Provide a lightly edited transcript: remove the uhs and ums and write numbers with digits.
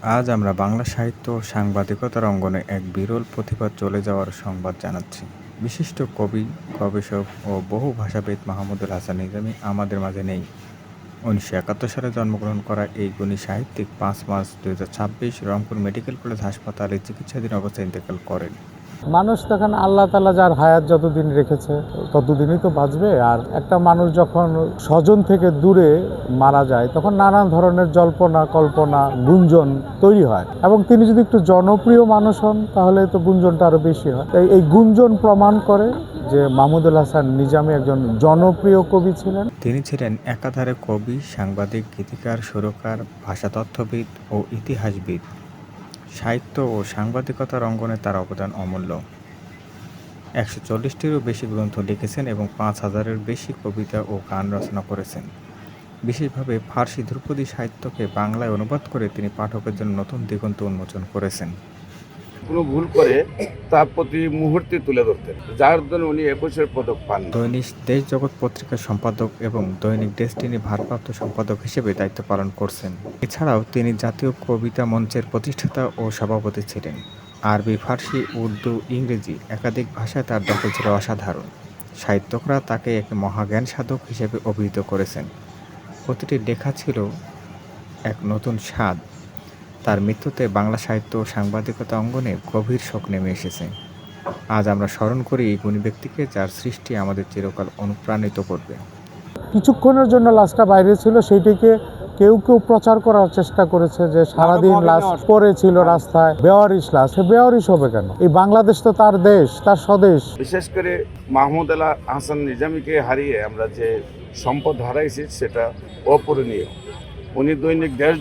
আজ আমরা বাংলা সাহিত্য ও সাংবাদিকতার অঙ্গনে এক বিরল প্রতিভা চলে যাওয়ার সংবাদ জানাচ্ছি। বিশিষ্ট কবি, গবেষক ও বহু ভাষাবিদ মাহমুদুল হাসান নিজামী আমাদের মাঝে নেই। ১৯৭১ সালে জন্মগ্রহণ করা এই গুণী সাহিত্যিক ৫ মার্চ ২০২৬ রংপুর মেডিকেল কলেজ হাসপাতালে চিকিৎসাধীন অবস্থায় ইন্তেকাল করেন। মানুষ তখন আল্লাহ তাআলা যার হায়াত যতদিন রেখেছে ততদিনই তো বাঁচবে। আর একটা মানুষ যখন স্বজন থেকে দূরে মারা যায় তখন নানান ধরনের জল্পনা কল্পনা গুঞ্জন তৈরি হয়, এবং তিনি যদি একটু জনপ্রিয় মানুষ হন তাহলে তো গুঞ্জনটা আরো বেশি হয়। তাই এই গুঞ্জন প্রমাণ করে যে মাহমুদুল হাসান নিজামী একজন জনপ্রিয় কবি ছিলেন। তিনি ছিলেন একাধারে কবি, সাংবাদিক, গীতিকার, সুরকার, ভাষাতত্ত্ববিদ ও ইতিহাসবিদ। সাহিত্য ও সাংবাদিকতার অঙ্গনে তার অবদান অমূল্য। ১৪০টিরও বেশি গ্রন্থ লিখেছেন এবং ৫,০০০-এর বেশি কবিতা ও গান রচনা করেছেন। বিশেষভাবে ফার্সি ধ্রুপদী সাহিত্যকে বাংলায় অনুবাদ করে তিনি পাঠকের জন্য নতুন দিগন্ত উন্মোচন করেছেন। কোনো ভুল করে তা প্রতি মুহূর্তে তুলে ধরতেন, যার জন্য উনি ২১-এর পদক পান। দৈনিক দেশ জগৎ পত্রিকার সম্পাদক এবং দৈনিক ডেস্টিনি ভারপ্রাপ্ত সম্পাদক হিসেবে দায়িত্ব পালন করছেন। এছাড়াও তিনি জাতীয় কবিতা মঞ্চের প্রতিষ্ঠাতা ও সভাপতি ছিলেন। আরবি, ফার্সি, উর্দু, ইংরেজি একাধিক ভাষায় তার দখল ছিল অসাধারণ। সাহিত্যকরা তাকে এক মহাজ্ঞান সাধক হিসেবে অভিহিত করেছেন। প্রতিটি লেখা ছিল এক নতুন স্বাদ। তার মৃত্যুতে বাংলা সাহিত্য ও সাংবাদিকতা অঙ্গনে গভীর শোক নেমে এসেছে। আজ আমরা স্মরণ করি এই গুণী ব্যক্তিকে, যার সৃষ্টি আমাদের চিরকাল অনুপ্রাণিত করবে। কিছুক্ষণের জন্য লাশটা বাইরে ছিল, সেইটিকে কেউ কেউ প্রচার করার চেষ্টা করেছে যে সারাদিন লাশ পড়েছিল রাস্তায়, বেওয়ারিশ লাশ। সে বেওয়ারিশ হবে কেন? এই বাংলাদেশ তো তার দেশ, তার স্বদেশ। বিশেষ করে মাহমুদুল হাসান নিজামীকে হারিয়ে আমরা যে সম্পদ হারাইছি সেটা অপূরণীয়। উনি দৈনিক দেশ